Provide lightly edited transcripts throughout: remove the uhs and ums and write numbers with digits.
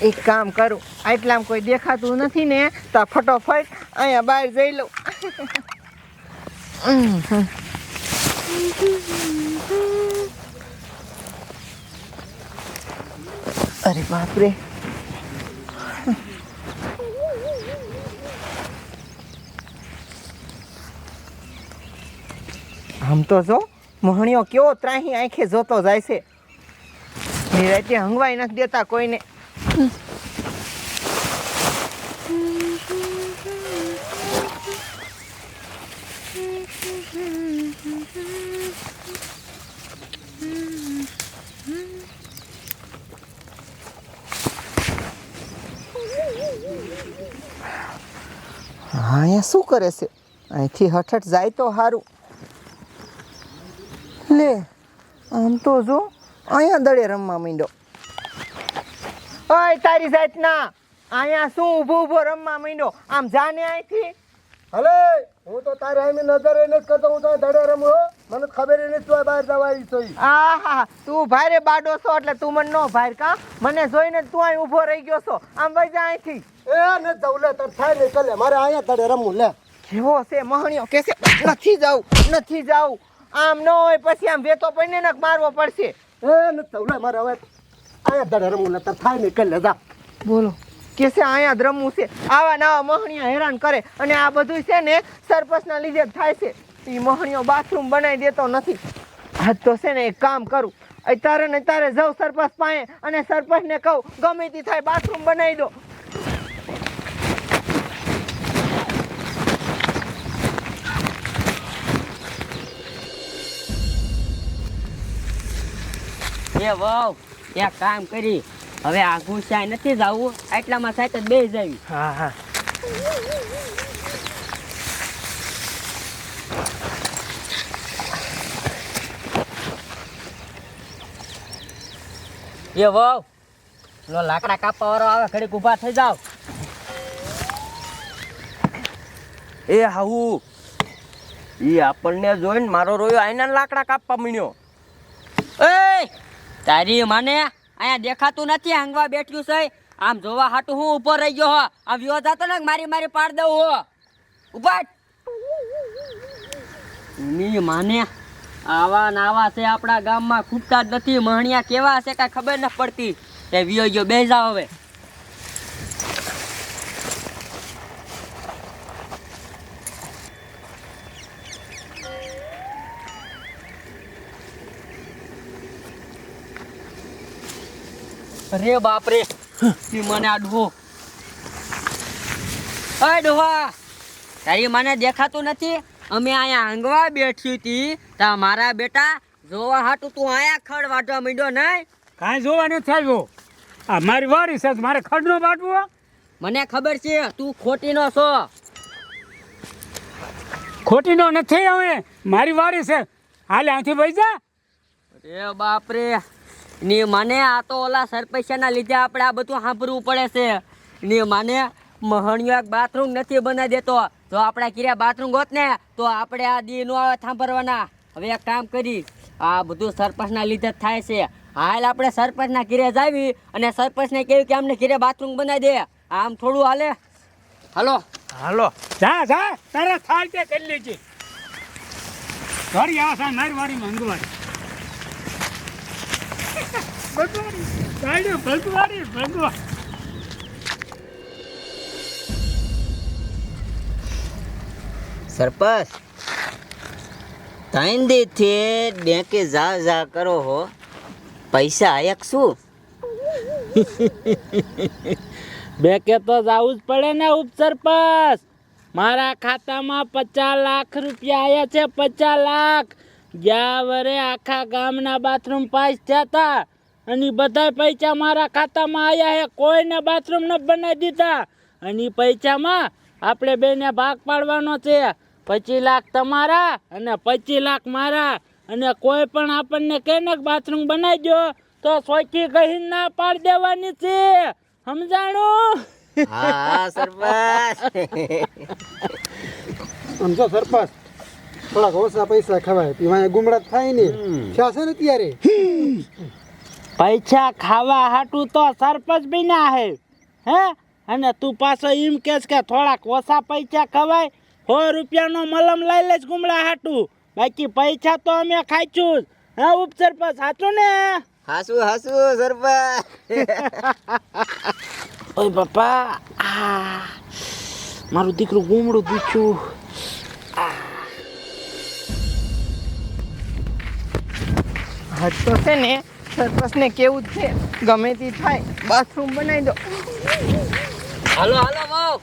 એક કામ કરું, આટલામાં કોઈ દેખાતું નથી ને તો ફટોફટ અહીંયા બહાર જઈ લઉં. અરે બાપરે, આમ તો જો મોહણીઓ કેવો ત્રાહી આંખે જોતો જાય છે. નિરાતે હંગવાઈ નથી દેતા કોઈને. અહીંયા શું કરે છે? અહીંથી હઠઠ જાય તો સારું. લે, આમ તો જો અહીંયા દડે રમવા માંડ્યો. ઓય તારી જાતના, અહીંયા શું ઊભો ઊભો રમવા માંડ્યો? આમ જાને અહીંથી. હલે, હું તો તારે આમી નજર એને જ કરતો, હું તો દડે રમું હો. મને ખબર એને જ તું બહાર જવા આવી છો. આહા, તું ભારે બાડો છો એટલે તું મને નો ભાર કા? મને જોઈને તું અહીં ઊભો રહી ગયો છો. આમ વઈ જા અહીંથી. એ ન જાઉં, લે તાર થાય નહીં, ચાલે મારે અહીંયા દડે રમવું. લે કેવો છે મહણિયો, કે છે નથી જાવું, નથી જાવું. આમ ન હોય પછી આમ વેતો પડીને ને મારવો પડશે. એ ન જાઉં, લે મારે હવે અહીંયા દડે રમવું. લે તાર થાય નહીં, લે જા. બોલો, કે છે અહીંયા જ રમવું છે. આવા નવા મહણિયા હેરાન કરે અને આ બધું છે ને સરપંચના લીધે જ થાય છે. એ મહણિયો બાથરૂમ બનાવી દેતો નથી. આજ તો છે ને એક કામ કરું, અત્યારે ને તારે જાઉં સરપંચ પાસે અને સરપંચને કહું ગમે તે થાય બાથરૂમ બનાવી દો. એ વાવ, એક કામ કરી, હવે આ ગુસ્સાય નથી જાવું, આટલામાં સાચે જ બેસી જાવી. હા હા, એ વાવ, લો લાકડા કાપવા વાળો આવે, ઘડીક ઊભા થઈ જાવ. એ હાઉ, ઈ આપણને જોઈને મારો રોયો આઈના લાકડા કાપવા માંડ્યો. એ તારી માને અહીંયા દેખાતું નથી, હાંગવા બેઠ્યું છે. આમ જોવા હાટું હું ઊભો રહી ગયો હો. આમ વ્યો જાતો ને મારી મારી પાડ દઉં હો. ઉભા ની માને આવા ને આવા છે આપણા ગામમાં, ખૂટતા જ નથી. મહણિયા કેવા છે કાંઈ ખબર ન પડતી. એ વ્યો ગયો, બે જાવ હવે. અરે બાપરે, મને આ ડોહો, અરે ડોહા, તારી મને દેખાતું નથી. અમે અહીંયા આંગવા બેઠી હતી, તા મારા બેટા જોવા હાટું તું અહીંયા ખડ વાટવા માંડ્યો નહીં? કાંઈ જોવા નથી આવ્યો. આ મારી વારી છે, મારે ખડનો બાટવો. મને ખબર છે તું ખોટીનો છો. ખોટીનો નથી, હવે મારી વારી છે. હાલે અહીંથી વહી જા. અરે બાપરે, ની મને આ તો ઓલા સરપંચના લીધે આપણે આ બધું સાંભળવું પડે છે. ની મને મહણિયો એક બાથરૂમ નથી બનાવી દેતો. જો આપણે કિર્યા બાથરૂમ ગોત ને તો આપણે આ દી નો આવે સાંભળવાના. હવે એક કામ કરી, આ બધું સરપંચના લીધે જ થાય છે. હાલ આપણે સરપંચના ઘીરે જાવી અને સરપંચને કહ્યું કે અમને ઘીરે બાથરૂમ બનાવી દે. આમ થોડું હાલે? હાલો હાલો, જા જા, તારે થાળ તે કરી લેજે. વારી આ સા મારી વારીમાં અંગવારી. ભગવારી સાઈડે ભગવારી ભગવા. સરપંચ ત્રણ દીથી બેંકે જા કરો હો, પૈસા આયક શું? બેંકે તો જવું જ પડે ને ઉપસરપંચ. મારા ખાતામાં 50 લાખ રૂપિયા આવ્યા છે. 50 લાખ. ગયા વરે આખા ગામના બાથરૂમ પાસ થયા હતા અને બધા પૈસા મારા ખાતામાં આવ્યા છે. કોઈને બાથરૂમ ન બનાવી દીધા. અને પૈસામાં આપણે બેને ભાગ પાડવાનો છે. 25 લાખ તમારા અને 25 લાખ મારા. અને કોઈ પણ આપણને કહે ને બાથરૂમ બનાવી દો તો સોચી કહીને ના પાડી દેવાની છે. સમજાણું? હા સરપંચ. સમજો સરપંચ, થોડાક ઓછા પૈસા ખવાય, પીવાય ગુમડા થાય ને છે ને ત્યારે. પૈસા ખાવા હાટું તો સરપંચ બન્યા હે અને તું પાછો એમ કહેશ કે થોડાક ઓછા પૈસા ખવાય 100 રૂપિયાનો મલમ લઈ લેશ ગુમડા હાટું બાકી પૈસા તો અમે ખાઈશું જ હા ઉપસરપંચ સાચું ને હાસુ હાસુ સરપંચ ઓય બાપા મારું દીકરું ગુમડું દુખ્યું હાથ તો છે ને સરપંચને કેવું જ છે ગમે તે થાય બાથરૂમ બનાવી દો. હાલો હાલો વાવ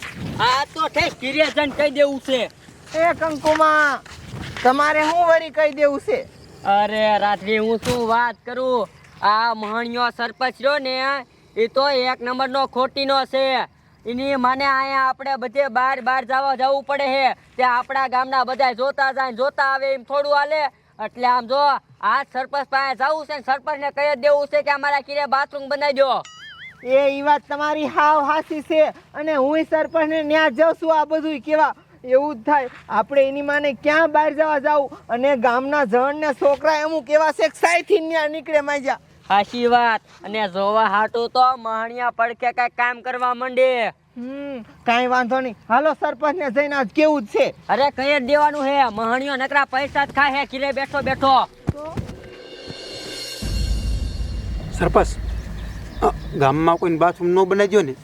આ તો ઠેસ કિરિયાજન કહી દેવું છે. એ કંકુમાં તમારે શું વરી કહી દેવું છે? અરે રાત્રે હું શું વાત કરું આ મહણિયો સરપંચ રહ્યો ને એ તો 1 નંબરનો ખોટીનો છે. એની માને અહીંયા આપણે બધે બહાર જવું પડે છે તે આપણા ગામના બધા જોતા જાય જોતા આવે એમ થોડું હાલે. એટલે આમ જો આ સરપંચ પાસે જવું છે ને સરપંચને કહી જ દેવું છે કે અમારા કીરે બાથરૂમ બનાવી દો. એ વાત તમારી હાવ હાસી છે અને હું સરપંચને ન્યા જાઉં છું આ બધું કેવા એવું જ થાય. આપણે એની માને ક્યાં બહાર જવા જાવું અને ગામના જણ ને છોકરા અમુક એવા છે સાઈથી ન્યા નીકળે માજા. સાચી વાત. અને જોવા હાટું તો મહણિયા પડખે કઈ કામ કરવા માંડે. કાંઈ વાંધો નહીં હાલો સરપંચને જઈને આજ કેવું જ છે. અરે કઈ જ દેવાનું હે મહણિયો નકરા પૈસા જ ખાય હે ઘીરે બેઠો બેઠો. સરપંચ ગામમાં કોઈને બાથરૂમ ન બનાવી દો ને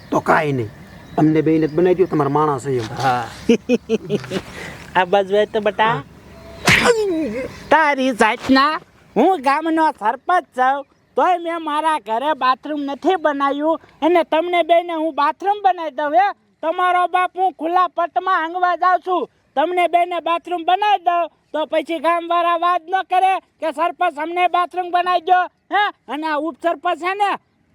તો કાંઈ નહીં અમને બેને જ બનાવી દો તમારા માણસ છે એમ. હા આ બાજુ હોય તો બટા તારી જાતના હું ગામનો સરપંચ છું તોય મેં મારા ઘરે બાથરૂમ નથી બનાવ્યું અને તમને બેને હું બાથરૂમ બનાવી દઉં હે તમારો બાપ હું ખુલ્લા પટમાં આંગવા જાઉં છું તમને બેને બાથરૂમ બનાવી દઉં તો પછી ગામવાળા વાત ન કરે કે સરપંચ અમને બાથરૂમ બનાવી દો હે અને આ ઉપસરપંચ છે ને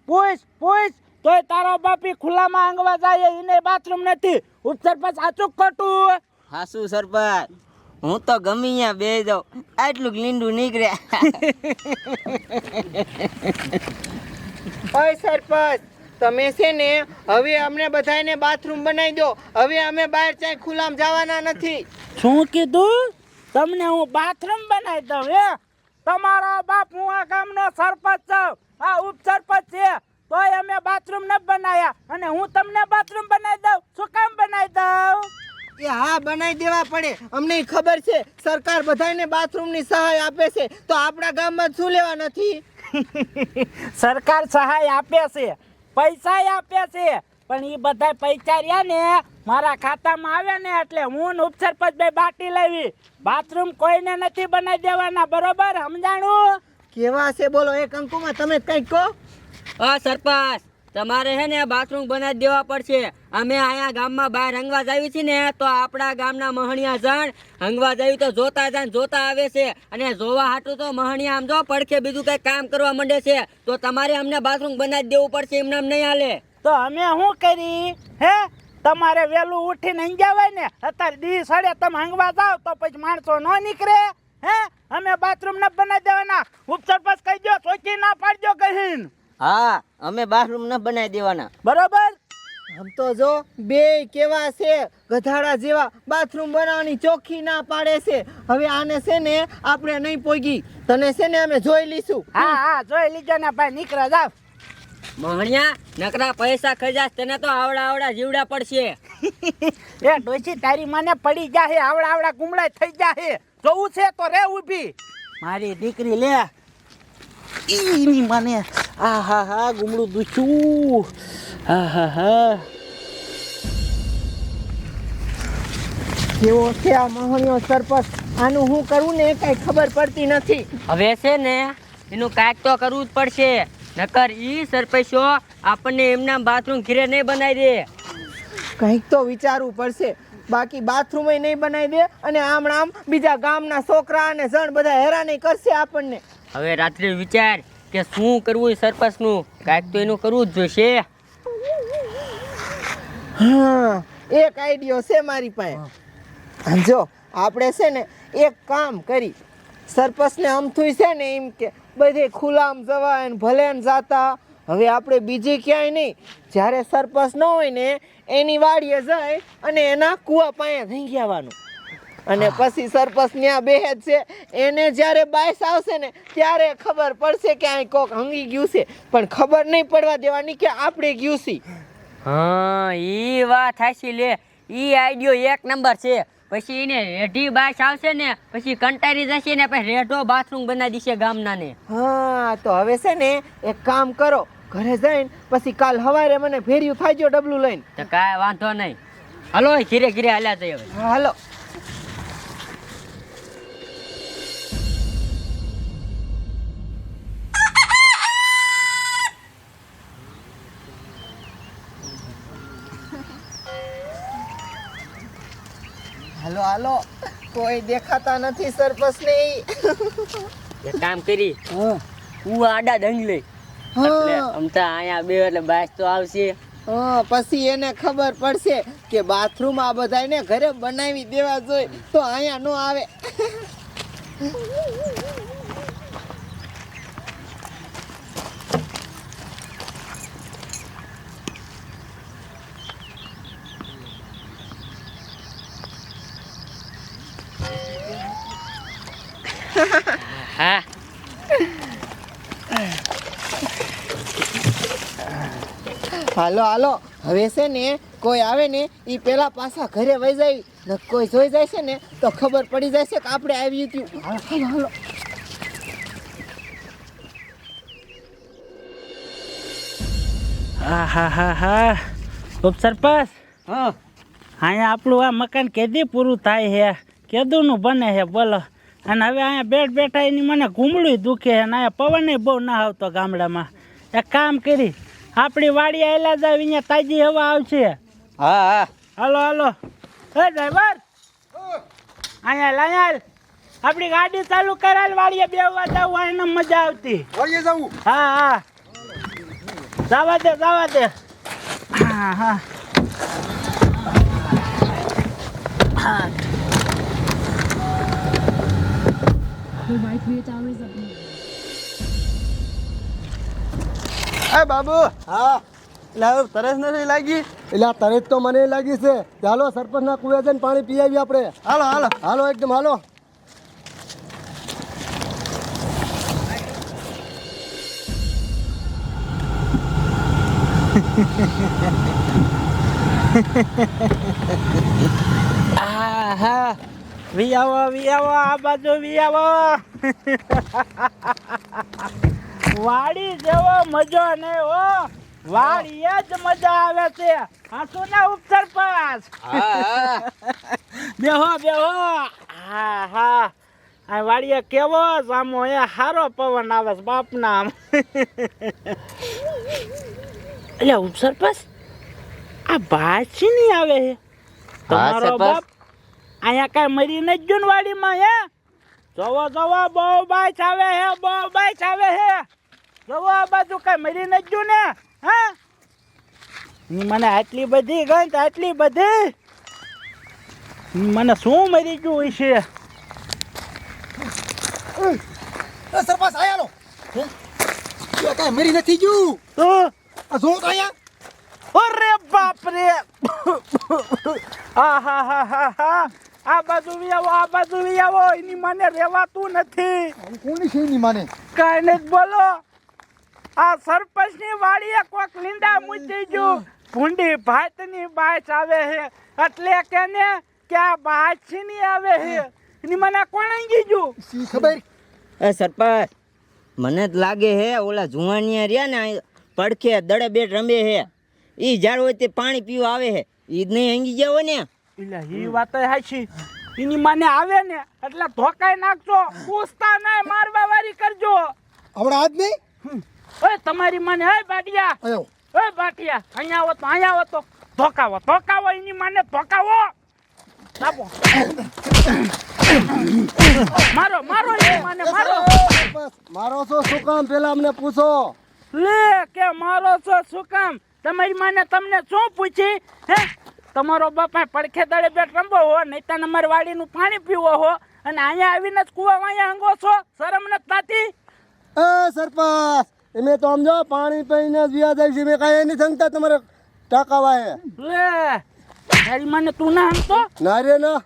પૂછ તોય તારો બાપી ખુલ્લામાં આંગવા જાય એને બાથરૂમ નથી ઉપસરપંચ સાચું ખોટું હાસુ સરપંચ હું તો ગમે ત્યાં બે જાઉં આટલું લીંડું નીકળે. ઓય સરપંચ તમે છે ને હવે અમને બધાને બાથરૂમ બનાવી દો. હવે અમે બહાર ચાય ખુલ્લામાં જવાના નથી. શું કીધું તમને હું બાથરૂમ બનાવી દઉં હે તમારો બાપ હું આ ગામનો સરપંચ છું આ ઉપસરપંચ છે તોય અમે બાથરૂમ ન બનાવ્યા અને હું તમને બાથરૂમ બનાવી દઉં શું કામ બનાવી દઉં એ હા બનાવી દેવા પડે. અમને ખબર છે સરકાર બધાને બાથરૂમની સહાય આપે છે તો આપણા ગામમાં શું લેવા નથી? સરકાર સહાય આપે છે પૈસા આપે છે પણ એ બધા પૈસા રહ્યા ને મારા ખાતામાં આવે ને એટલે હું ને ઉપસરપંચ બે બાટી લેવી બાથરૂમ કોઈને નથી બનાવી દેવાના બરોબર સમજાણું કેવા છે બોલો એ કંકુમાં તમે કંઈક કહો. સરપંચ તમારે હે ને બાથરૂમ બનાવી દેવા પડશે. અમે અહીંયા ગામમાં બહાર હંગવા જાવી છીએ ને તો આપણા ગામના મહણિયા જણ હંગવા જાવી તો જોતા આવે છે અને જોવા હાટું તો મહણિયા આમ જો પડખે બીજું કઈ કામ કરવા માંડે છે તો તમારે અમને બાથરૂમ બનાવી દેવું પડશે એમને એમ નહીં હાલે. તો અમે શું કરી હે તમારે વહેલું ઉઠીને હંગાવાય ને અત્યારે દી સડે તમે હંગવા જાવ તો પછી માણસો ન નીકળે હે અમે બાથરૂમ ન બનાવી દેવાના ઉપસરપંચ કહી દો ચોકી ના પાડજો કહીને હા અમે બાથરૂમ ન બનાવી દેવાના બરોબર. આમ તો જો બે કેવા છે ગધાડા જેવા બાથરૂમ બનાવવાની ચોખ્ખી ના પાડે છે. હવે આને છે ને આપણે નહીં પોગી તને છે ને અમે જોઈ લઈશું. હા જોઈ લીજો ને ભાઈ નીકળે જાવ મહણિયા નકરા પૈસા ખર્ચાશ તને તો આવડા જીવડા પડશે. એ ડોશી તારી મને પડી જાહે આવડા ગુમડા થઈ જાહે જોવું છે તો રે ઊભી મારી દીકરી લે ઈની મને હા ગુમડું દુખ્યું હા કેવો છે આ મહણિયો સરપંચ આનું હું કરું ને કઈ ખબર પડતી નથી. હવે છે ને એનું કાંઈક તો કરવું જ પડશે નકર ઈ સરપંચો આપણને એમના બાથરૂમ ઘીરે નહીં બનાવી દે. કંઈક તો વિચારવું પડશે બાકી બાથરૂમ નહીં બનાવી દે અને આમ બીજા ગામના છોકરા અને જણ બધા હેરાની કરશે આપણને. હવે રાત્રે વિચાર કે શું કરવું એ સરપંચનું કાંઈક તો એનું કરવું જ જોઈશે. હા એક આઈડિયો છે મારી પાસે. જો આપણે છે ને એક કામ કરી સરપંચને અમથું છે ને એમ કે બધે ખુલ્લામાં જવાય ને ભલે ને જાતા. હવે આપણે બીજે ક્યાંય નહીં જ્યારે સરપંચ ન હોય ને એની વાડીએ જાય અને એના કૂવા પાસે થઈ જવાનું. અને પછી સરપંચ ત્યાં બેહે જ છે. એને જ્યારે બાયસ આવશે ને ત્યારે ખબર પડશે કે અહીં કોક હંગી ગયું છે, પણ ખબર નહીં પડવા દેવાની કે આપણે ગયું છે. હા ઈ વાત હાચી લે, ઈ આઈડિયો એક નંબર છે. પછી એને રેઢી બાસ આવશે ને પછી કંટાળી જશે ને પછી રેઢો બાથરૂમ બનાવી દેશે ગામના ને. હા તો હવે છે ને એક કામ કરો, ઘરે જઈને પછી કાલ સવારે મને ફેર્યું થાજો ડબલું લઈને. તો કાંઈ વાંધો નહીં, હાલો ધીરે ધીરે હાલ્યા જઈએ હવે. હા હાલો. હાલો હાલો, કોઈ દેખાતા નથી સરપંચ ને. એક કામ કરી, હું આડા દંગ લઈ એટલે અમતા અહીંયા બે એટલે બાસ તો આવશે. પછી એને ખબર પડશે કે બાથરૂમ આ બધાને ઘરે બનાવી દેવા જોઈએ, તો અહીંયા નો આવે. હા હાલો હાલો, હવે છે ને કોઈ આવે ને એ પેલા પાછા ઘરે વહી જાય ને, કોઈ જોઈ જાય છે ને તો ખબર પડી જાય છે કે આપણે આવી હતી. હાલો હાલો. હા હા હા હા ઉપસરપંચ, હા અહીંયા આપણું આ મકાન કેદી પૂરું થાય છે, કેદુનું બને છે બોલો. અને હવે અહીંયા બેઠા એની મને ઘૂમડું દુખે છે અને અહીંયા પવન બહુ ના આવતો ગામડામાં. એક કામ કરી, આપણી વાડી આવેલા જાય અહીંયા તાજી હવા આવશે. હા હા હાલો હાલો, હે ડ્રાઈવર અહીંયા લાયાલ આપણી ગાડી ચાલુ કરાલ, વાડીએ બેસવા જવું એને મજા આવતી. વાળીએ જવું. હા હા જવા દે જવા દે. હા હા હા એ બાબુ. હા એટલે તરસ નથી લાગી? એટલે આ તરસ તો મને લાગી છે. ચાલો સરપંચના કુએ જઈને પાણી પી આવીએ આપણે. હાલો હાલો હાલો, એકદમ હાલો. હા વી આવો આ બાજુ વી આવો. વાડી જેવો મજો નહીં હો, વાડીએ જ મજા આવે છે. હાસુ ના ઉપસરપંચ, બેહો બેહો. હા હા આ વાડીએ કેવો જામો એ હારો પવન આવે છે બાપના. એટલે ઉપસરપંચ આ ભાઈ નહીં આવે છે તમારો બાપ? અહીંયા કઈ મરી નથી ગયું વાડીમાં? હે જોવો જોવો, બહુ બાઈચ આવે હે, બહુ બાઈચ આવે હે. જોવો આ બાજુ કઈ મરી નથી ગયું ને? હા મને આટલી બધી ગઈ તો આટલી બધી મને શું મરી ગયું હોય છે? સરપંચ આયાલો. કઈ મરી નથી ગયું. તો આ જો તો અહીંયા. અરે બાપ રે. હા હા હા હા હા આ બાજુ વી આવો, આ બાજુ વી આવો. એની મને રહેવાતું નથી. કોની છે એની માને? કાંઈ નથી બોલો. આ સરપંચની વાડીએ કોક લીંડા મૂકી ગયું, ભૂંડી ભાતની બાચ આવે છે એટલે કે ને કે આ બાચની આવે છે. એની મને કોણ અંગી ગયું? શી ખબર? એ સરપંચ, મને જ લાગે હે ઓલા જુવાનિયા રહ્યા ને પડખે દડે બેટ રમે હે, ઈ ઝાડ હોય તે પાણી પીવા આવે હે, ઈ જ નહીં હંગી ગયા હોય ને. એટલે એ વાત હાચી. એની મને આવે ને એટલે ધોકાઈ નાખજો, પૂછતા નહીં, મારવા વારી કરજો. હમણાં આજ નહીં. ઓય તમારી મને, હે બાટિયા, આયો. ઓય બાટિયા, અહીંયા આવો તો ધોકાવો ધોકાવો, એની મને ધોકાવો. દાબો. મારો મારો એની મને મારો. મારો છો શું કામ પેલા અમને પૂછો. લે કે મારો છો શું કામ? તમારી માને તમને શું પૂછી? હે તમારો બાપા પડખે દળે બેટ રમવો હો, નહીં તો અમારી વાડીનું પાણી પીવો હો, અને અહીંયા આવીને જ કુવા અહીંયા હંગો છો. શરમ નથી થતી? એ સરપંચ, એમે તો સમજો પાણી પીને જ વ્યા જાય છે. મેં કાંઈ નહીં સંગતા તમારે ટાંકાવા હે. લે તારી માને તું ના હંગતો? ના રે ના.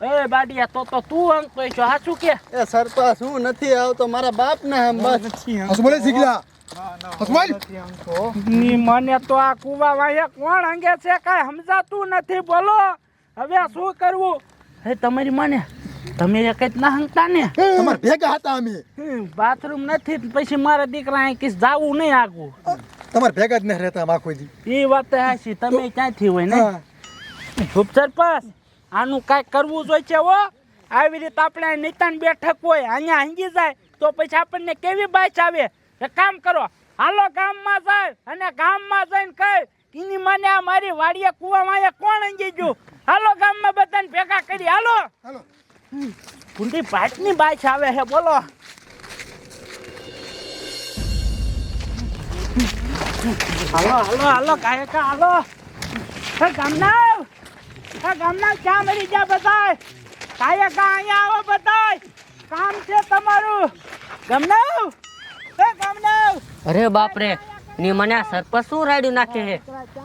એ બાડિયા તો તું અંક પૈસો સાચું કે એ સરપંચ હું નથી આવતો મારા બાપ ને આમ બસ હસબોલે શીખલા હસબોલ ની મને તો આ કુવા વાયા કોણ અંગે છે કાંઈ સમજાતું નથી બોલો હવે શું કરવું હે તમારી માને તમે કઈ ના હંગતા ને તમાર ભેગા હતા અમે બાથરૂમ નથી પછી મારા દીકરા અહીં કીસ જાવું નહીં આગું તમાર ભેગા જ ન રહેતા માં કોઈ દી એ વાત હાચી તમે ક્યાંથી હોય ને ઉપસરપંચ આનું કાંઈ કરવું જોઈએ છે હો આવી રીતે આપણે નીતાન બેઠક હોય અહીંયા હંગી જાય તો પછી આપણને કેવી બાચ આવે એક કામ કરો હાલો ગામમાં જાય અને ગામમાં જઈને કહે એની મને આ મારી વાડીએ કુવામાં કોણ હંગી ગયું હાલો ગામમાં બધાને ભેગા કરી હાલો હાલો કુંડી પાટની બાચ આવે હે બોલો હાલો કાયકા હાલો હે ગામના ક્યાં મરી ગયા બધાય કાયકા અહીંયા આવો બધાય કામ છે તમારું ગામના અરે બાપ રે ની મને આ સરપંચ શું રાડ્યું નાખે છે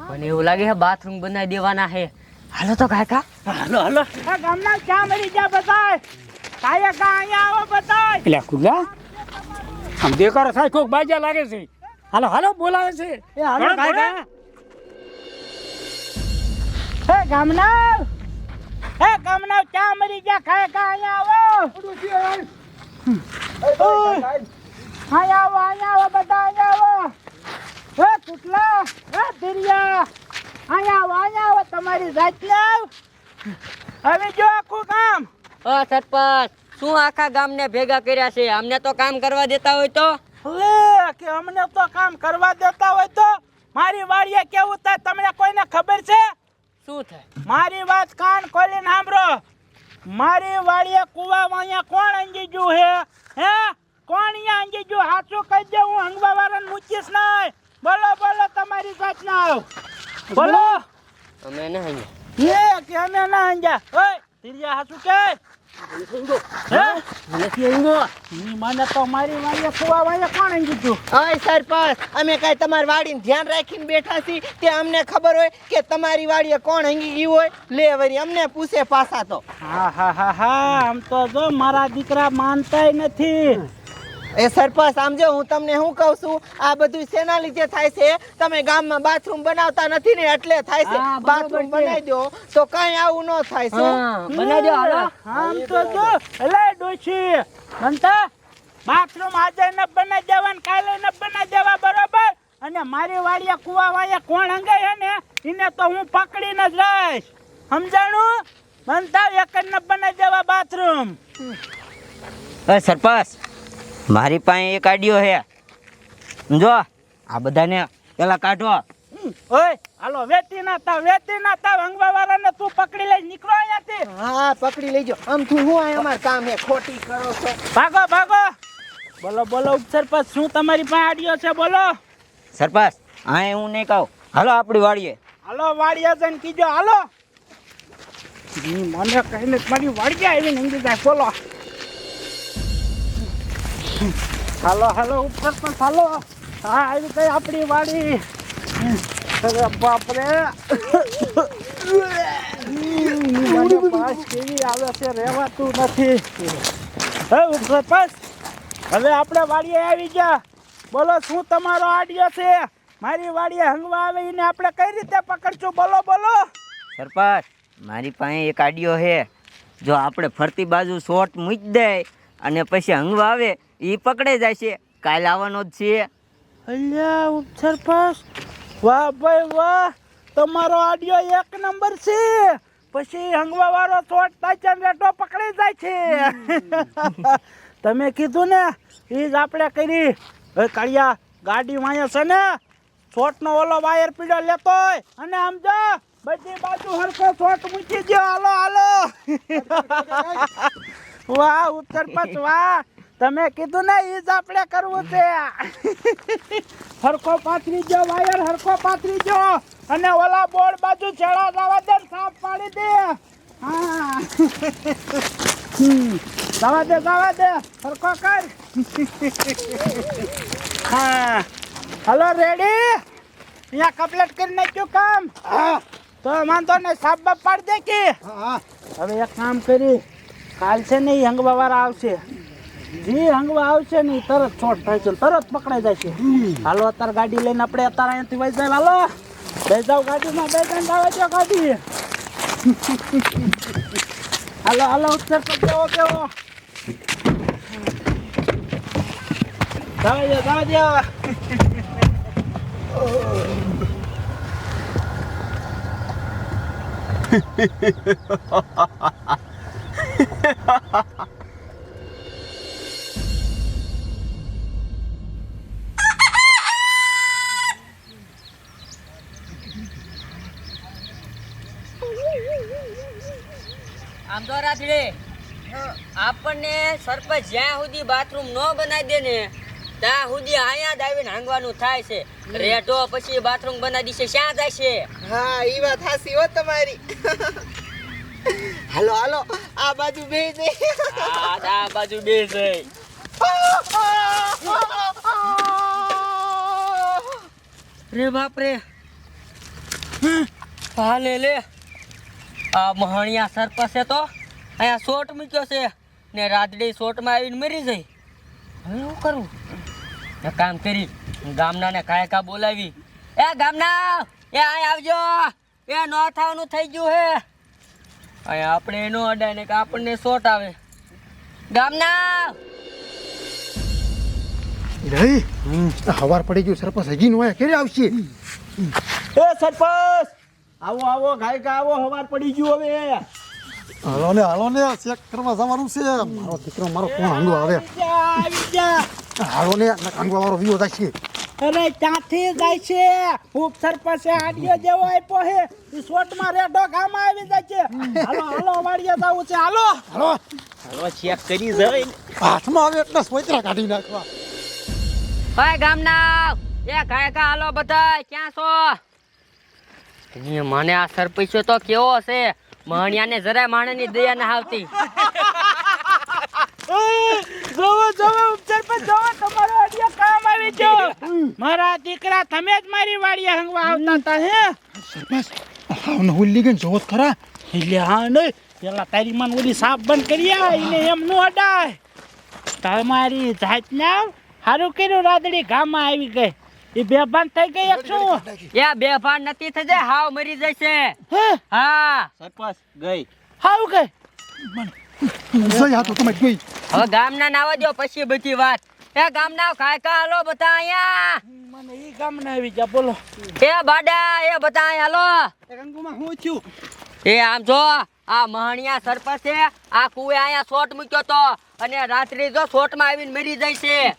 મને એવું લાગે છે બાથરૂમ બનાવી દેવાના છે હાલો તો કાકા હાલો હે ગામના ક્યાં મરી ગયા બધાય કાયકા અહીંયા આવો બધાય એટલે ખુલ્લા આમ દેખાડો થાય કોક બાજા લાગે છે હાલો બોલાવે છે એ હાલો કાયકા હે ગામના ક્યાં મરી ગયા કાયકા અહીંયા આવો અહીંયા આવો બધા અહીંયા આવો હે કુટલા હે ધીરિયા અહીંયા આવો તમારી જાતને આવ હવે જો આખું કામ ઓ સરપંચ શું આખા ગામને ભેગા કર્યા છે અમને તો કામ કરવા દેતા હોય તો હવે કે અમને તો કામ કરવા દેતા હોય તો મારી વાડીએ કેવું થાય તમને કોઈને ખબર છે શું થાય મારી વાત કાન ખોલીને સાંભળો મારી વાડીએ કુવા અહીંયા કોણ અંજી ગયું હે કોણ અહીંયા અંજી ગયું સાચું કહી દે હું હંગવા વાળાને મૂકીશ નહીં બોલો તમારી વાત ના આવ બોલો અમે નહીં એ કે અમે ના અંજા ઓય તીરિયા સાચું કે મને તો મારી વાડીએ કુવા અહીંયા કોણ અંજી ગયું અય સરપંચ અમે કાંઈ તમારી વાડીને ધ્યાન રાખીને બેઠા છીએ તે અમને ખબર હોય કે તમારી વાડીએ કોણ હંગી ગયું હોય લે વરી અમને પૂછે પાછા તો હા આમ તો જો મારા દીકરા માનતાય નથી એ સરપંચ આમ જો હું તમને શું કહું છું આ બધું શેના લીધે થાય છે તમે ગામમાં બાથરૂમ બનાવતા નથી ને એટલે થાય છે હા, બરોબર બાથરૂમ છે. બનાવી દો તો કઈ આવું ન થાય શું હા બનાવજો હાલો આમ તો જો એલે ડોશી બનતા બાથરૂમ આજે ન બનાવી દેવાનું કાલે ન બનાવી દેવા બરોબર અને મારી વાડીએ કુવા વાળે કોણ હંગાય હે ને એને તો હું પકડીને જ રહીશ સમજાણું બનતા એક જ ન બનાવી દેવા બાથરૂમ સરપંચ મારી પાસે એક આડિયો છે જો આ બધાને પેલા કાઢો ઓય હાલો વેતી ના તાવ હંગવા વાળાને તું પકડી લઈ નીકળો અહીંયાથી હા પકડી લેજો આમ તું હું આ અમાર કામ હે ખોટી કરો છો ભાગો બોલો ઉપસરપંચ શું તમારી પાસે આડિયો છે બોલો સરપંચ હા હું નહીં કહું હાલો આપણી વાડીએ હાલો વાડિયા જઈને કીજો હાલો મને કહીને મારી વાડિયા આવીને હંગી જાય બોલો હાલો ઉપસરપંચ હાલો હા આવી કઈ આપણી વાડી અરે બાપરે કેવી આવે છે રહેવાતું નથી હે ઉપસરપંચ હવે આપણે વાડીએ આવી ગયા બોલો શું તમારો આડિયો છે મારી વાડીએ હંગવા આવે એને આપણે કઈ રીતે પકડશું બોલો સરપંચ મારી પાસે એક આડિયો છે જો આપણે ફરતી બાજુ શોર્ટ મૂકી દે અને પછી હંગવા આવે એ પકડે જાય છે કાલ આવવાનો જ છે અલ્યા ઉપસરપંચ વાહ ભાઈ વાહ તમારો આડિયો એક નંબર છે પછી હંગવા વાળો શોર્ટ તાચન રેટો પકડી જાય છે તમે કીધું ને એ જ આપણે કરી હવે કાળિયા ગાડી વાંયો છે ને શોર્ટનો ઓલો વાયર પીડો લેતો હોય અને આમ જા બધી બાજુ હરખો શોર્ટ મૂકી દો હાલો વાહ ઉપસરપંચ વાહ તમે કીધું ને એ જ આપણે કરવું છે હરખો પાથરી દો વાયર હરખો પાથરી દો અને ઓલા બોર્ડ બાજુ છેડા જવા દે સાફ પાડી દે હા જવા દે હરખો કર હા હલો રેડી અહીંયા કમ્પ્લીટ કરી નાખ્યું કામ તો વાંધો ને સાફ બાફ પાડી દે કે હવે એક કામ કરી, કાલ છે ને એ હંગવા વાળા આવશે, જે હંગવા આવશે ને ઈ તરત શોર્ટ થાય છે, તરત પકડાઈ જાય છે. હાલો અત્યારે ગાડી લઈને આપણે અત્યારે અહીંયાથી વહી જાય. હાલો બે જાવ ગાડીમાં, બે જણ આવે છે ગાડી. હાલો હાલો ઉત્તર પર કેવો કેવો જાવ દે. આમ તો રાત્રે આપણને સરપંચ જ્યાં સુધી બાથરૂમ ન બનાવી દે ને ત્યાં સુધી અહીંયા જ આવીને હાંગવાનું થાય છે. રેઢો પછી બાથરૂમ બનાવી દેશે, ક્યાં જાય છે? હા ઈ વાત હાસી હો તમારી. હાલો હાલો આ બાજુ બેસી જઈ. આ બાજુ બે જઈ. રે બાપ રે, હાલે લે, આ મહણિયા સરપંચે તો અહીંયા શોટ મૂક્યો છે ને રાતડી શોટમાં આવીને મરી જાય. હવે શું કરવું? એક કામ કરી, ગામના ને કાયકા બોલાવી, એ ગામના એ અહીં આવજો, એ ન થવાનું થઈ ગયું હે. અહીંયા આપણે એનો અડાય ને કે આપણને શોટ આવે. ગામના રહી હવાર પડી ગયું, સરપંચ હજી નો ક્યારે આવશે? એ સરપંચ આવો આવો ગાયકા આવો, હવાર પડી ગયું હવે. હાલો ને ચેક કરવા જવાનું છે. મારો દીકરો મારો કોણ હાંગો આવે? આવી જા. હાલો ને હાંગવા વાળો વિયો જાય છે. અરે ત્યાંથી જાય છે, ઉપ સરપંચે આડિયો જેવો આપ્યો હે, ઈ શોટમાં રેડો ગામમાં આવી જાય છે. હાલો હાલો વાડીએ જાવું છે. હાલો હાલો હાલો ચેક કરી જાય. હાથમાં આવે એટલે સોયત્રા કાઢી નાખવા. ઓય ગામના એ કાયકા હાલો બધા, ક્યાં છો? મને આ સરપંચ તો કેવો છે, મહણિયાને જરાય માણસની દયા ના આવતી. જોવો જોવો ઉપ સરપંચ જોવો, તમારો આડિયો કામ આવી ગયો. મારા દીકરા તમે જ મારી વાડીએ હંગવા આવતા હતા હે? સરપંચ હાવને હુલ્લી ગઈ જોત ખરા. એટલે હા નહીં, પેલા તારી માન ઓલી સાફ બંધ કરી આ, એને એમ નો અડાય. તમારી જાતના સારું કર્યું, રાદડી ગામમાં આવી ગઈ. એ બેભાન થઈ ગઈ એક શું? એ બેભાન નથી થઈ જાય, હાવ મરી જશે. હે હા સરપંચ ગઈ. હાવ ગઈ. જઈ આ તો તમે ગઈ. હવે ગામના નાવા દો પછી બધી વાત. એ ગામના કાયકા હાલો બધા અહીંયા. મને ઈ ગામના આવી જા, બોલો. એ બાડા એ બધા અહીંયા હાલો. રંગુમાં હું છું? એ આમ જો, આ મહણિયા સરપંચે આ કુએ અહીંયા શોટ મૂક્યો તો અને રાત્રે જો શોટમાં આવીને મરી જાય છે.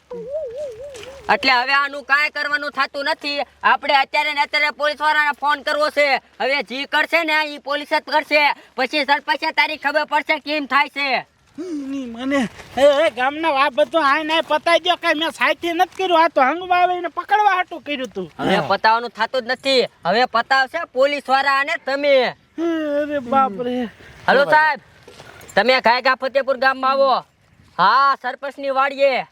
એટલે હવે આનું કાંઈ કરવાનું થતું નથી. આપણે અત્યારે ને અત્યારે પોલીસ વાળાને ફોન કરવો છે. હવે જી કરશે ને એ પોલીસ જ કરશે, પછી સરપંચે તારી ખબર પડશે કેમ થાય છે. મને એ ગામના આ બધું આ નાય પતાઈ દો, કઈ મેં સાઈથી નથી કર્યું. આ તો હંગવા આવીને પકડવા હાટું કર્યું તું. હવે પતાવવાનું થતું જ નથી. હવે પતાવશે પોલીસ વાળા અને તમે. અરે બાપ રે. હલો સાહેબ, તમે ગાયકા ફતેપુર ગામમાં આવો. હા સરપંચની વાડીએ.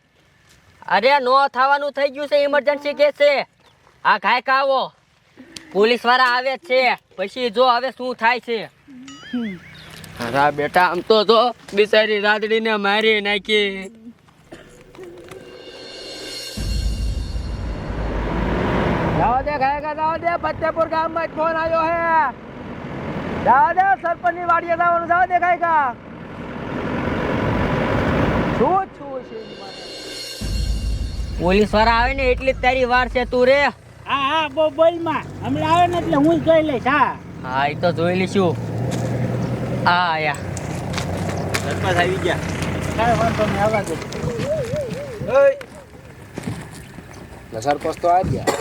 અરે નો થવાનું થઈ ગયું છે, ઇમરજન્સી કેસ છે. આ ગાયકા આવો, પોલીસ વાળા આવે જ છે, પછી જો હવે શું થાય છે. અરે બેટા આમ તો જો બિચારી રાતડીને મારી નાખી. જાઓ દે ગાયકા, જાઓ દે, ફતેપુર ગામમાં જ ફોન આવ્યો હે. જાઓ દે, સરપંચની વાડીએ જવાનું. જાઓ દે ગાયકા. શું છું છે પોલીસ વાળા આવે ને એટલી જ તારી વાર છે. તું રે. હા હા બોલમાં હમણાં આવે ને એટલે હું જોઈ લઈશ. હા હા એ તો જોઈ લઈશું. આ આયા સરપંચ આવી ગયા. કાંઈ વાંધો નહીં, આવવા દે. સરપંચ તો આવી ગયા.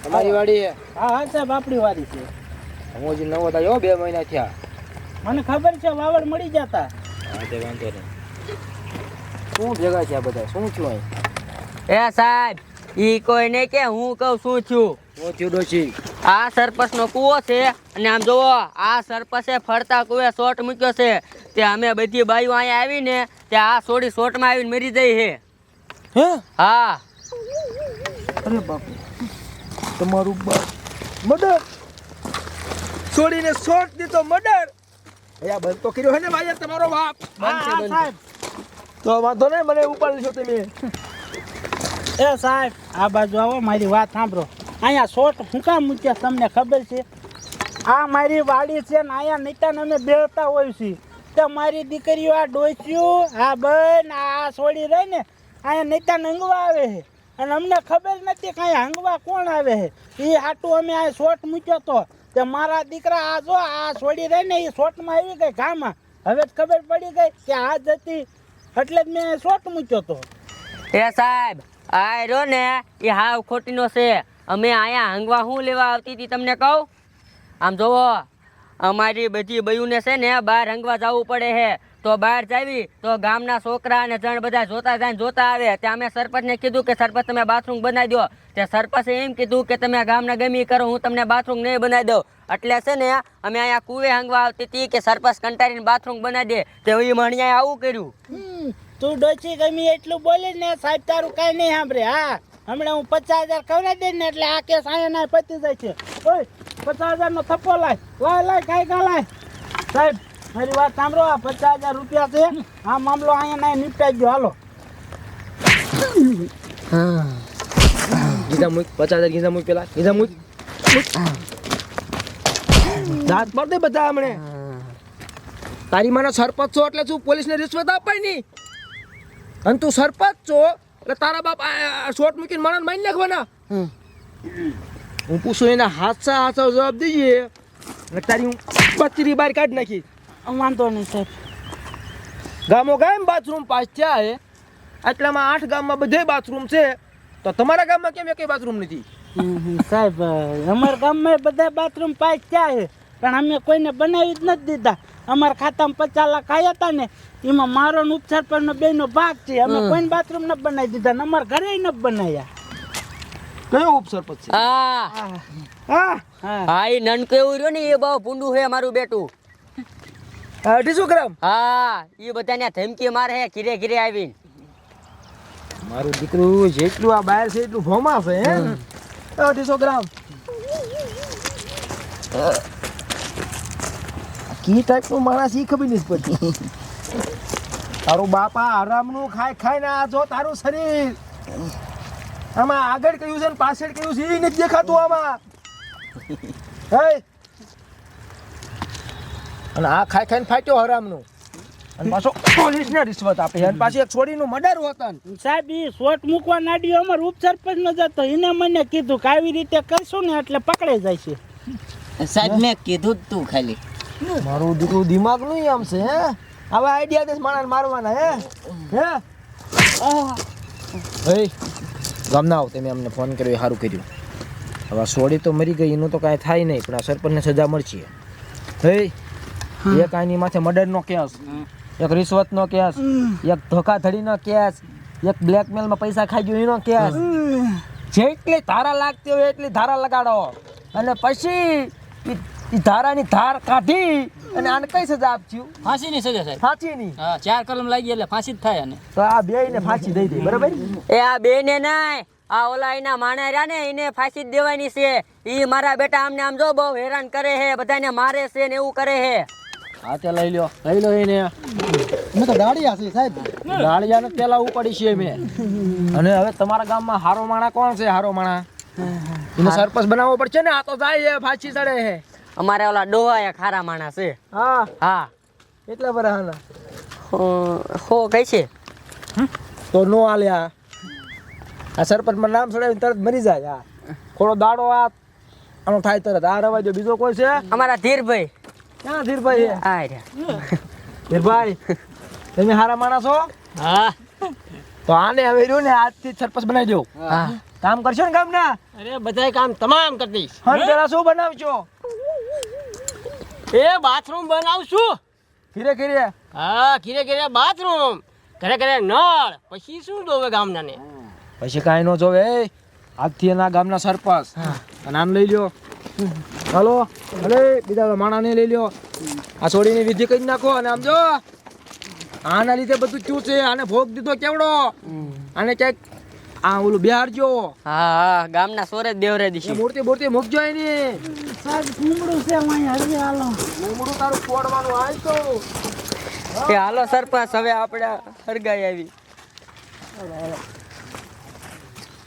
તમારી વાડી હા હા સાહેબ આપણી વાડી છે. હું હજી નવો થયો, 2 મહિના થયા. મને ખબર છે વાવડ મળી જતા. હા તે વાંધો નહીં. શું ભેગા છે આ બધા? શું થયું અહીં? એ સાહેબ ઈ કોઈ નહીં કે હું કહું શું છું. શું થયું ડોશી? આ સરપંચનો કૂવો છે અને આમ જોવો આ સરપંચે ફરતા કૂવે શોટ મૂક્યો છે. તે અમે બધી બાઈઓ અહીંયા આવીને તે આ છોડી શોટમાં આવીને મરી જઈ છે. હે? હા અરે બાપુ, તમારું બાપ મર્ડર છોડીને શોટ દીધો. મર્ડર? અહીંયા બંધ તો કર્યો હે ને ભાઈ તમારો બાપ સાહેબ તો વાંધો નહીં મને ઉપાડ લેશો તમે એ સાહેબ આ બાજુ આવો મારી વાત સાંભળો અહીંયા શોટ હું કામ મૂક્યા તમને ખબર છે આ મારી વાડી છે ને અહીંયા નીતાને અમે બેહતા હોય છે તો મારી દીકરીઓ આ ડોસ્યું આ બેન આ છોડી રહી ને અહીંયા નીતાને હંગવા આવે છે અને અમને ખબર નથી કે અહીંયા હંગવા કોણ આવે છે એ હાટું અમે આ શોટ મૂક્યો તો તે મારા દીકરા આ જો આ છોડી રહી ને એ શોટમાં આવી ગઈ ઘામાં હવે જ ખબર પડી ગઈ કે આ જ હતી એટલે જ મેં શોટ મૂક્યો તો એ સાહેબ આ રહ્યો ને એ હાવ ખોટીનો છે અમે અહીંયા હંગવા શું લેવા આવતી હતી તમને કહું આમ જોવો અમારી બધી બયુને છે ને બહાર હંગવા જવું પડે છે તો બહાર જાવી તો ગામના છોકરા અને જણ બધા જોતા જાય ને જોતા આવે ત્યાં અમે સરપંચને કીધું કે સરપંચ તમે બાથરૂમ બનાવી દો તે સરપંચે એમ કીધું કે તમે ગામના ગમી કરો હું તમને બાથરૂમ નહીં બનાવી દઉં એટલે છે ને અમે અહીંયા કુવે હંગવા આવતી હતી કે સરપંચ કંટાળીને બાથરૂમ બનાવી દે તે એ મણિયાએ આવું કર્યું તું ડોચી ગમી એટલું બોલી ને સાહેબ તારું કઈ નહીં સાંભળે હા હમણાં હું 50,000 ખવડાવી દે ને એટલે આ કેસ અહીંયા પતી જાય છે ઓય 50,000 નો થપ્પો લાય કાંઈ કા લાય સાહેબ મારી વાત સાંભળો આ 50,000 રૂપિયા છે આ મામલો અહીંયા નિપટાઈ ગયો હાલો ગીધા મૂક 50,000 ગીધા મૂક પેલા ગીધા મૂક દાંત પર દે બધા હમણે તારી માનો સરપંચ છો એટલે શું પોલીસને રિશ્વત અપાય નહીં અને તું સરપંચ છો એટલે તારા બાપ શોટ મૂકીને માણસ મારી નાખવાના હું પૂછું એના હાથસા જવાબ દઈએ એટલે તારી હું બત્રી બહાર કાઢી નાખી વાંધો નહીં સાહેબ ગામો ગામ બાથરૂમ પાસ થયા હે એટલામાં 8 ગામમાં બધે બાથરૂમ છે તો તમારા ગામમાં કેમ એકેય બાથરૂમ નથી સાહેબ અમારા ગામમાં બધા બાથરૂમ પાસ થયા છે પણ અમે કોઈને બનાવી જ નથી દીધા અમારા ખાતામાં 50 લાખ આવ્યા હતા ને એમાં મારો ને ઉપસરપંચનો બેનો ભાગ છે અમે કોઈને બાથરૂમ ન બનાવી દીધા ને અમારા ઘરે ન બનાવ્યા કયો ઉપસરપંચ છે હા હા હા એ નનકો એવું રહ્યો ને એ બહુ ભૂંડું છે મારું બેટું 250 ગ્રામ હા એ બધાને ધમકી મારે હે ઘીરે ઘીરે આવીને મારું દીકરું જેટલું આ બહાર છે એટલું ભોમાં છે હે 250 ગ્રામ કી ટાઈપનું માણસ ઈ ખબર નથી પડતી તારું બાપા આરામનું ખાઈ ને આ જો તારું શરીર આમાં આગળ કયું છે ને પાછળ કયું છે એ નથી દેખાતું આમાં હે અને આ ખાઈને ફાટ્યો હરામનું અને પાછો પોલીસને રિશ્વત આપે અને પાછી એક છોડીનું મર્ડર હોતા સાહેબ એ શોટ મૂકવા નાડ્યો અમારો ઉપસરપંચ નો જતો એને મને કીધું કે આવી રીતે કરશું ને એટલે પકડાઈ જાય છે સાહેબ મેં કીધું જ તું ખાલી મારું દીકરું દિમાગ નું આમ છે હે હવે આઈડિયા દેશ માણસ મારવાના હે હે ગામના આવ તમે અમને ફોન કર્યો એ સારું કર્યું હવે સોડી તો મરી ગઈ એનું તો કાંઈ થાય નહીં પણ આ સરપંચને સજા મળશે હે એક આની માથે મર્ડરનો કેસ એક રિશ્વતનો કેસ એક ધોખાધડીનો કેસ એક બ્લેકમેલમાં પૈસા ખાઈ ગયો એનો કેસ જેટલી ધારા લાગતી હોય એટલી ધારા લગાડો અને પછી ઈ ધારાની ધાર કાઢી અને આને કઈ સજા આપજો ફાંસીની સજા સાહેબ ફાંસીની હા 4 કલમ લાગી એટલે ફાંસી જ થાય ને તો આ બેયને ફાંસી દઈ દે બરાબર એ આ બે ને નહીં આ ઓલા એના માણા રહ્યા ને એને ફાંસી જ દેવાની છે ઈ મારા બેટા આમને આમ જો બહુ હેરાન કરે છે બધાને મારે છે ને એવું કરે છે હા તે લઈ લો એને અમે તો દાડિયા છે સાહેબ લાળિયાને પેલા ઉપાડી છે મેં અને હવે તમારા ગામમાં હારો માણા કોણ છે હારો માણા એને સરપંચ બનાવવો પડશે ને આ તો જાય છે ફાંસી ચડે છે અમારે ઓલા ડોહા ખારા માણસ છે હા હા એટલા બરાહાના હો કઈ છે તો નો આલ્યા આ સરપંચમાં નામ ચડાવીને તરત મરી જાય હા થોડો દાડો આ આનો થાય તરત આ રવા દો બીજો કોઈ છે અમારા ધીરભાઈ ક્યાં ધીરભાઈ છે આ રહ્યા ધીરભાઈ તમે હારા માણસ છો હા તો આને હવે રહ્યું ને આજથી સરપંચ બનાવી દો હા કામ કરશો ને ગામના અરે બધાય કામ તમામ કરી દઈશ હા પેલા શું બનાવશો એ બાથરૂમ બનાવશું ધીરે ધીરે હા ઘીરે ઘીરે બાથરૂમ ઘરે ઘરે નળ પછી શું જોવે ગામના ને પછી કાંઈ ન જોવે આજથી એના ગામના સરપંચ અને આમ લઈ લ્યો ચાલો અરે બીજા માણાને લઈ લ્યો આ છોડીની વિધિ કરી નાખો અને આમ જો આના લીધે બધું થયું છે આને ભોગ દીધો કેવડો આને ક્યાંક આ ઓલું બિહારજો હા હા ગામના સોરે જ દેવરે એ દીધી મૂર્તિ મૂર્તિ મૂકજો એની સાહેબ કુંબડું છે અહીંયા હળવે હાલો મૂમડું તારું ફોડવાનું હાલ તો એ હાલો સરપંચ હવે આપણે હરગાઈ આવી